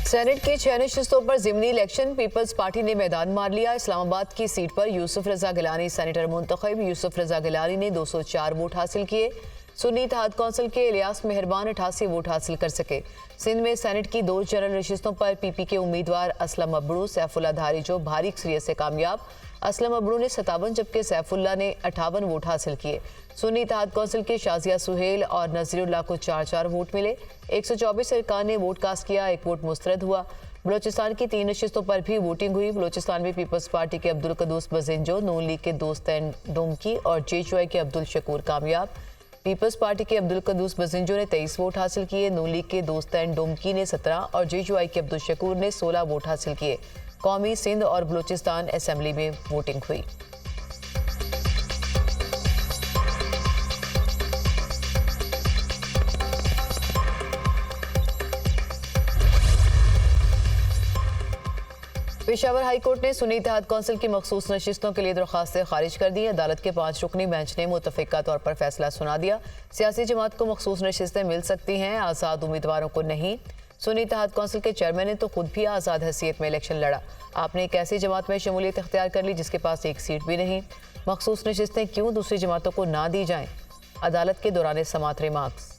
Senate के 6 नशिस्तों पर ज़िमनी election. Peoples party ने मैदान मार लिया। इस्लामाबाद की सीट पर यूसुफ रजा गिलानी सेनेटर मुंतखब। यूसुफ रजा गिलानी ने 204 वोट हासिल किए। सुन्नी इत्तेहाद कौंसिल के इलियास मेहरबान 88 वोट हासिल कर सके। सिंध में सेनेट की 2 जनरल नशिस्तों पर पीपी के उम्मीदवार असलम अबड़ू सैफुल्ला धारी जो भारी अक्सरियत से कामयाब। असलम अबड़ू ने 57 जबकि सैफुल्ला ने 58 वोट हासिल किए। सुन्नी इत्तेहाद कौंसिल के शाजिया सुहेल और नज़ीरुल्लाह को 4-4 वोट मिले। 124 अरकान ने वोट कास्ट किया, 1 वोट मुस्तरद हुआ। बलोचिस्तान की 3 नशिस्तों पर भी वोटिंग हुई। बलोचिस्तान में पीपल्स पार्टी के अब्दुल कदूस बजिंजो, नून लीग के दोस्तैन डोमकी और JUI के अब्दुल शकूर कामयाब। पीपल्स पार्टी के अब्दुल कदूस बजिंजो ने 23 वोट हासिल किए। नून लीग के दोस्तैन डोमकी ने 17 और JUI के अब्दुल शकूर ने 16 वोट हासिल किए। कौमी, सिंध और बलोचिस्तान असेंबली में वोटिंग हुई। पेशावर हाई कोर्ट ने सुन्नी इत्तेहाद कौंसिल की मखसूस नशिस्तों के लिए दरख्वास्तें खारिज कर दी। अदालत के 5 रुकनी बेंच ने मुतफ़िका तौर पर फैसला सुना दिया। सियासी जमात को मखसूस नशिस्तें मिल सकती हैं, आज़ाद उम्मीदवारों को नहीं। सुन्नी इत्तेहाद कौंसिल के चेयरमैन ने तो खुद भी आज़ाद हैसियत में इलेक्शन लड़ा। आपने एक ऐसी जमात में शमूलियत इख्तियार कर ली जिसके पास एक सीट भी नहीं। मखसूस नशिस्तें क्यों दूसरी जमातों को ना दी जाएँ? अदालत के दौरान समाअत रिमार्क्स।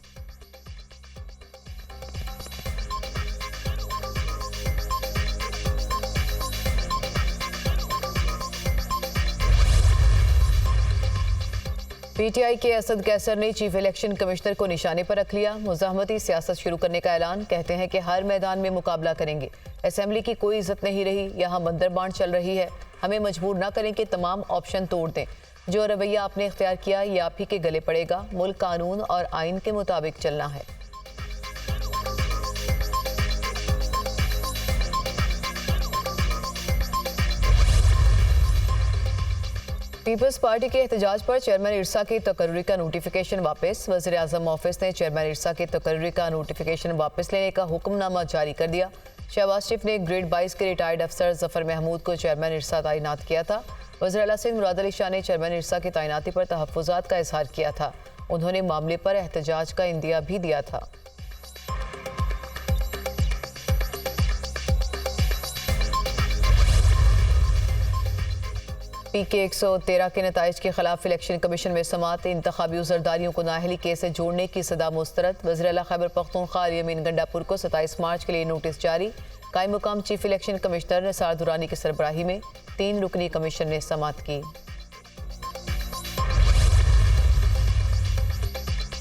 PTI के असद कैसर ने चीफ इलेक्शन कमिश्नर को निशाने पर रख लिया। मुज़ाहमती सियासत शुरू करने का ऐलान। कहते हैं कि हर मैदान में मुकाबला करेंगे। असेंबली की कोई इज्जत नहीं रही, यहाँ बंदरबांट चल रही है। हमें मजबूर ना करें कि तमाम ऑप्शन तोड़ दें। जो रवैया आपने इख्तियार किया ये आप ही के गले पड़ेगा। मुल्क कानून और आइन के मुताबिक चलना है। पीपल्स पार्टी के एहतजाज पर चेयरमैन इरसा की तकर्री का नोटिफिकेशन वापस। वज़ीर आज़म ऑफिस ने चेयरमैन इरसा की तकर्री का नोटिफिकेशन वापस लेने का हुक्मनामा जारी कर दिया। शहबाज शरीफ ने ग्रेड 22 के रिटायर्ड अफसर जफर महमूद को चेयरमैन इरसा तैनात किया था। वज़ीर आला सिंध मुराद अली शाह ने चेयरमैन इरसा की तैनाती पर तहफ़्फ़ुज़ात का इज़हार किया था। उन्होंने मामले पर एहतजाज का इंदिया भी दिया था। PK 113 के नताइज के खिलाफ इलेक्शन कमीशन में समाअत। इंतखाबी जरदारियों को नाअहली केस से जोड़ने की सदा मुस्तरद। वज़ीर आला खैबर पख्तूनख्वा यमीन गंडापुर को 27 मार्च के लिए नोटिस जारी। कायम मुकाम chief election commissioner Nisar Durrani की सरबराही में 3 रुकनी कमीशन ने समाअत की।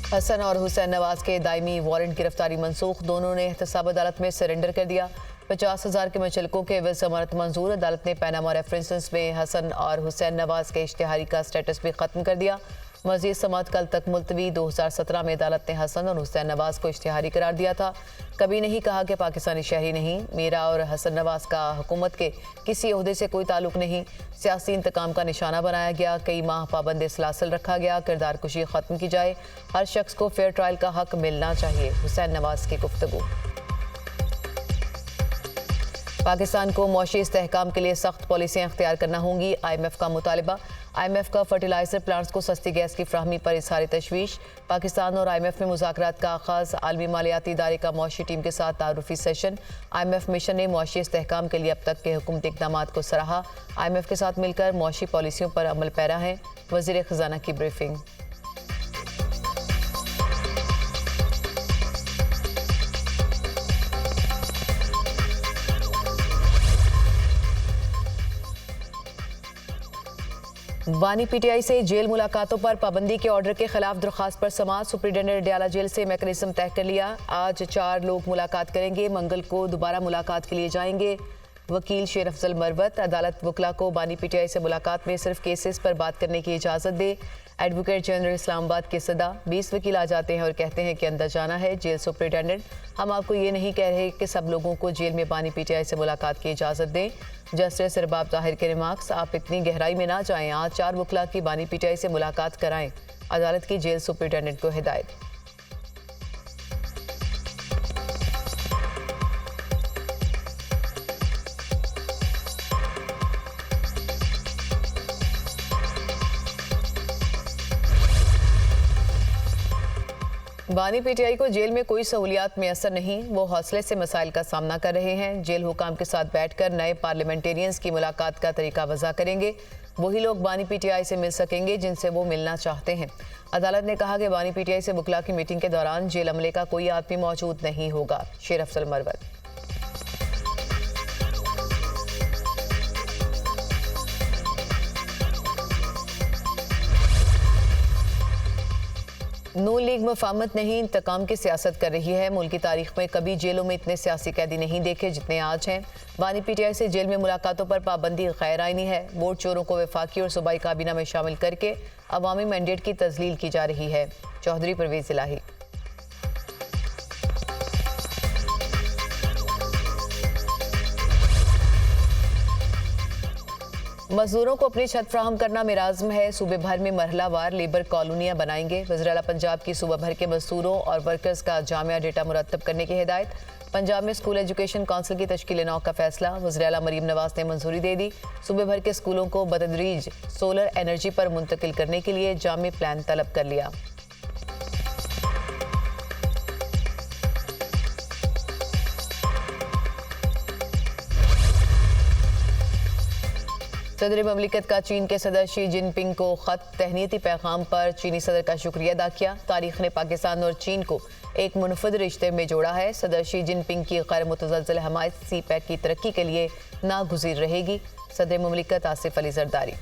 हसन और हुसैन नवाज के दायमी वारंट गिरफ्तारी मनसूख। दोनों ने एहतसाब अदालत में सरेंडर कर दिया। 50,000 के मुचलकों के एवज जमानत मंजूर। अदालत ने पैनामा रेफरेंसेस में हसन और हुसैन नवाज के इश्तिहारी का स्टेटस भी खत्म कर दिया। मजीद समाअत कल तक मुलतवी। 2017 में अदालत ने हसन और हुसैन नवाज को इश्तिहारी करार दिया था। कभी नहीं कहा कि पाकिस्तानी शहरी नहीं। मेरा और हसन नवाज का हुकूमत के किसी ओहदे से कोई ताल्लुक नहीं। सियासी इंतकाम का निशाना बनाया गया। कई माह पाबंद सलासल रखा गया। किरदार कुशी ख़त्म की जाए। हर शख्स को फेयर ट्रायल का हक मिलना चाहिए। हुसैन नवाज की गुफ्तगू। पाकिस्तान को मौशी इस्तेहकाम के लिए सख्त पॉलिसियाँ अख्तियार करना होंगी। IMF का मुतालबा। IMF का फर्टिलाइजर प्लांट्स को सस्ती गैस की फ्राहमी पर इज़हार तशवीश। पाकिस्तान और IMF में मुज़ाकरात का आगाज़। आलमी मालियाती इदारे का मौशी टीम के साथ तारुफी सेशन। IMF मिशन ने मौशी इस्तेहकाम के लिए अब तक के हुकूमती इक़दाम को सराहा। IMF के साथ मिलकर मौशी पॉलिसियों पर अमल पैरा है। वज़ीर ख़जाना की ब्रीफिंग। बानी PTI से जेल मुलाकातों पर पाबंदी के ऑर्डर के खिलाफ दरख्वास्त पर समाअत। सुप्रीडेंटेंट अडयाला जेल से मैकेनिज्म तय कर लिया। आज 4 लोग मुलाकात करेंगे। मंगल को दोबारा मुलाकात के लिए जाएंगे। वकील शेर अफजल मरवत। अदालत वकला को बानी PTI से मुलाकात में सिर्फ केसेस पर बात करने की इजाज़त दे। एडवोकेट जनरल इस्लामाबाद के सदा। 20 वकील आ जाते हैं और कहते हैं कि अंदर जाना है। जेल सुप्रीडेंटेंट, हम आपको ये नहीं कह रहे कि सब लोगों को जेल में बानी PTI से मुलाकात की इजाज़त दें। जस्टिस रबाब ताहिर के रिमार्क्स। आप इतनी गहराई में ना जाएं। आज 4 वकला की बानी PTI से मुलाकात कराएं। अदालत की जेल सुप्रीडेंटेंट को हिदायत। बानी पीटीआई को जेल में कोई सहूलियात मैसर नहीं, वो हौसले से मसाइल का सामना कर रहे हैं। जेल हुकाम के साथ बैठकर नए पार्लियामेंटेरियंस की मुलाकात का तरीका वज़ा करेंगे। वही लोग बानी पीटीआई से मिल सकेंगे जिनसे वो मिलना चाहते हैं। अदालत ने कहा कि बानी पीटीआई से बुकला की मीटिंग के दौरान जेल अमले का कोई आदमी मौजूद नहीं होगा। शेर अफजल मरवत। नून लीग मफाहमत नहीं, इंतकाम की सियासत कर रही है। मुल्क की तारीख में कभी जेलों में इतने सियासी कैदी नहीं देखे जितने आज हैं। बानी पीटीआई से जेल में मुलाकातों पर पाबंदी गैर आईनी है। वोट चोरों को वफाकी और सूबाई काबीना में शामिल करके अवामी मैंडेट की तजलील की जा रही है। चौधरी परवेज इलाही। मजदूरों को अपनी छत फ्राहम करना मेराज़म है। सूबे भर में मरहलावार लेबर कॉलोनियां बनाएंगे। वज़ीर आला पंजाब की सूबा भर के मजदूरों और वर्कर्स का जामिया डेटा मुरतब करने की हिदायत। पंजाब में स्कूल एजुकेशन काउंसिल की तश्कील नौ का फैसला। वज़ीर आला मरीम नवाज ने मंजूरी दे दी। सूबे भर के स्कूलों को बतदरीज सोलर एनर्जी पर मुंतकिल करने के लिए जामी प्लान तलब कर लिया। सदर ममलिकत का चीन के सदर शी जिनपिंग को खत। तहनीती पैगाम पर चीनी सदर का शुक्रिया अदा किया। तारीख ने पाकिस्तान और चीन को एक मुनफिद रिश्ते में जोड़ा है। सदर शी जिनपिंग की गैर मुतज़लज़ल हमायत सी पैक की तरक्की के लिए नागुज़ीर रहेगी। सदर ममलिकत आसिफ अली जरदारी।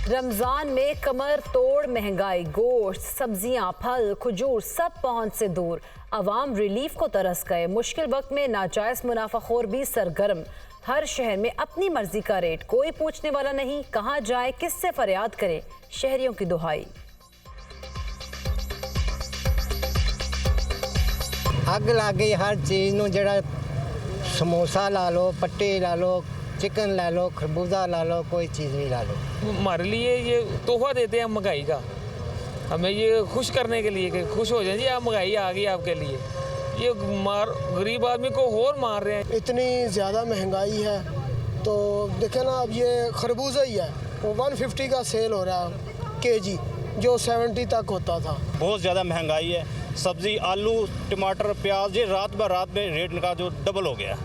रमजान में कमर तोड़ महंगाई, गोश्त, सब्जियां, फल, खजूर सब पहुंच से दूर। अवाम रिलीफ को तरस गए। मुश्किल वक्त में नाजायज मुनाफाखोर भी सरगर्म। हर शहर में अपनी मर्जी का रेट, कोई पूछने वाला नहीं। कहाँ जाए, किससे फरियाद करे, शहरियों की दुहाई। अग लग गई हर चीज़ नूं। जड़ा समोसा ला लो, पट्टी ला लो, चिकन ला लो, खरबूजा ला लो, कोई चीज़ भी ला लो। हमारे लिए ये तोहफा देते हैं महंगाई का, हमें ये खुश करने के लिए कि खुश हो जाए जी आप महंगाई आ गई आपके लिए। ये गरीब आदमी को और मार रहे हैं। इतनी ज़्यादा महंगाई है तो देखें ना, अब ये खरबूजा ही है वो 150 का सेल हो रहा है केजी, जो 70 तक होता था। बहुत ज़्यादा महंगाई है। सब्ज़ी, आलू, टमाटर, प्याज, ये रात ब रात में रेट इनका जो डबल हो गया।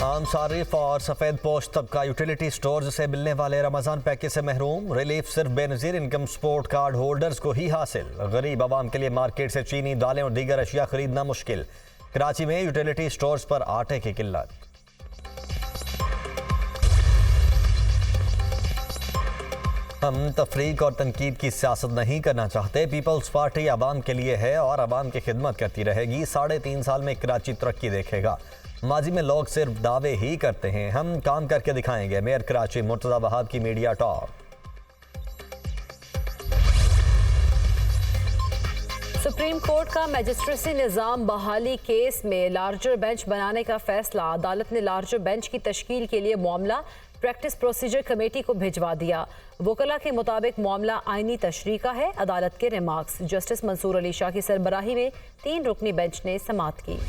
आम सारिफ और सफ़ेद पोश तबका यूटिलिटी स्टोर्स से मिलने वाले रमज़ान पैकेज से महरूम। रिलीफ सिर्फ Benazir income support card holders को ही हासिल। गरीब आवाम के लिए मार्केट से चीनी, दालें और दीगर अशिया खरीदना मुश्किल। कराची में यूटिलिटी स्टोर्स पर आटे की किल्लत। हम तफरीक और तनकीद की सियासत नहीं करना चाहते। पीपल्स पार्टी आवाम के लिए है और आवाम की खिदमत करती रहेगी। 3.5 साल में कराची तरक्की देखेगा। माजी में लोग सिर्फ दावे ही करते हैं, हम काम करके दिखाएंगे। मेयर कराची मुर्तज़ा वहाब की मीडिया टॉक। सुप्रीम कोर्ट का मैजिस्ट्रेसी निज़ाम बहाली केस में लार्जर बेंच बनाने का फैसला। अदालत ने लार्जर बेंच की तश्कील के लिए मामला प्रैक्टिस प्रोसीजर कमेटी को भिजवा दिया। वकला के मुताबिक मामला आईनी तशरीह का है। अदालत के रिमार्क्स। जस्टिस मंसूर अली शाह की सरबराही में 3 रुकनी बेंच ने समाअत की।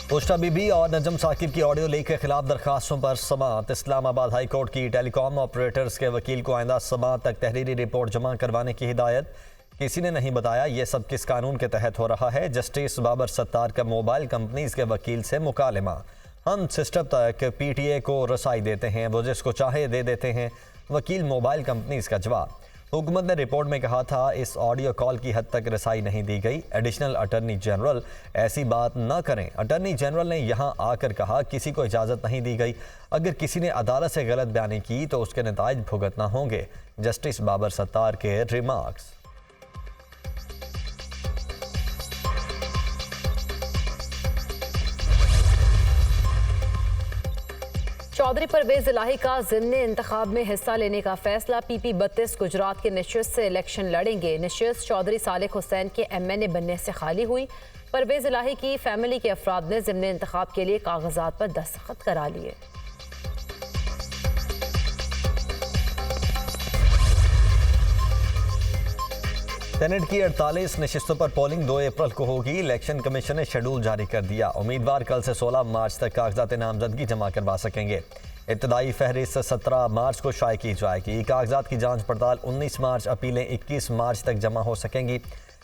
पुष्टा बीबी और नजम साकिब की ऑडियो लीक के खिलाफ दरखास्तों पर समाअत। इस्लामाबाद हाई कोर्ट की टेलीकॉम ऑपरेटर्स के वकील को आइंदा समाअत तक तहरीरी रिपोर्ट जमा करवाने की हिदायत। किसी ने नहीं बताया ये सब किस कानून के तहत हो रहा है। जस्टिस बाबर सत्तार का मोबाइल कंपनीज के वकील से मुकालमा। हम सिस्टम तक पीटीए को रसाई देते हैं, वो जिसको चाहे दे देते हैं। वकील मोबाइल कंपनीज का जवाब। हुकूमत ने रिपोर्ट में कहा था इस ऑडियो कॉल की हद तक रसाई नहीं दी गई। एडिशनल अटॉर्नी जनरल ऐसी बात न करें। अटॉर्नी जनरल ने यहां आकर कहा किसी को इजाज़त नहीं दी गई। अगर किसी ने अदालत से गलत बयानी की तो उसके नताइज भुगतना होंगे। जस्टिस बाबर सत्तार के रिमार्क्स। चौधरी परवेज इलाही का ज़िमनी इंतखाब में हिस्सा लेने का फैसला। PP 32 गुजरात के नशिस्त से इलेक्शन लड़ेंगे। नशिस्त चौधरी सालिक हुसैन के MNA बनने से खाली हुई। परवेज इलाही की फैमिली के अफराद ने ज़िमनी इंतखाब के लिए कागजात पर दस्तखत करा लिए। सेनेट की 48 नशिस्तों पर पोलिंग 2 अप्रैल को होगी। इलेक्शन कमीशन ने शेड्यूल जारी कर दिया। उम्मीदवार कल से 16 मार्च तक कागजात नामजदगी जमा करवा सकेंगे। इब्तदाई फहरिस्त 17 मार्च को शाये की जाएगी। कागजात की जांच पड़ताल 19 मार्च, अपीलें 21 मार्च तक जमा हो सकेंगी।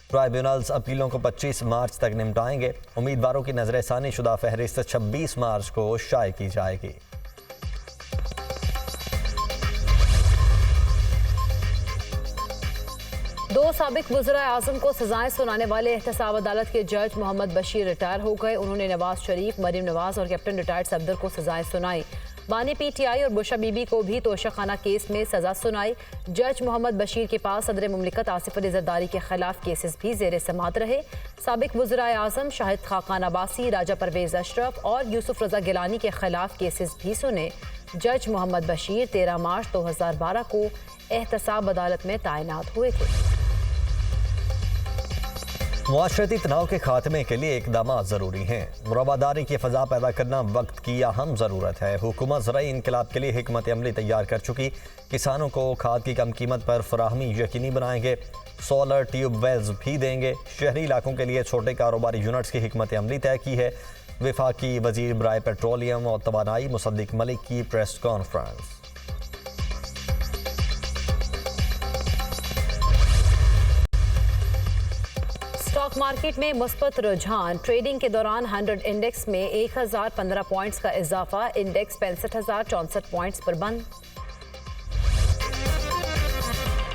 ट्राइब्यूनल्स अपीलों को 25 मार्च तक निपटाएंगे। उम्मीदवारों की नजरसानी शुदा फहरिस्त 26 मार्च को शाये की जाएगी। दो साबिक वज़ीर आज़म को सजाएं सुनाने वाले एहतसाब अदालत के जज मोहम्मद बशीर रिटायर हो गए। उन्होंने नवाज शरीफ, मरीम नवाज और कैप्टन रिटायर्ड सफदर को सजाएं सुनाई। बानी PTI और बुशा बीबी को भी तोशाखाना केस में सजा सुनाई। जज मोहम्मद बशीर के पास सदर मुमलिकत आसिफ अली जरदारी के खिलाफ केसेस भी जेर समात रहे। साबिक वज़ीर आज़म शाहिद खाकान अब्बासी, राजा परवेज अशरफ और यूसुफ रजा गिलानी के खिलाफ केसेस भी सुने। जज मोहम्मद बशीर 13 मार्च 2012 को एहतसाब अदालत में तैनात हुए थे। मुआशरती तनाव के खात्मे के लिए इकदाम ज़रूरी हैं। मुराबादारी की फ़ज़ा पैदा करना वक्त की अहम ज़रूरत है। हुकूमत ज़राई इनकलाब के लिए हिकमत अमली तैयार कर चुकी। किसानों को खाद की कम कीमत पर फराहमी यकीनी बनाएंगे। सोलर ट्यूबवेल्स भी देंगे। शहरी इलाकों के लिए छोटे कारोबारी यूनिट्स की हिकमत अमली तय की है। वफाकी वज़ीर बराए पेट्रोलियम और तवानाई मुसद्दिक मलिक की प्रेस कॉन्फ्रेंस। स्टॉक मार्केट में मुस्बत रुझान। ट्रेडिंग के दौरान 100 इंडेक्स में 1015 पॉइंट्स का इजाफा। इंडेक्स 65,064 पॉइंट्स पर बंद।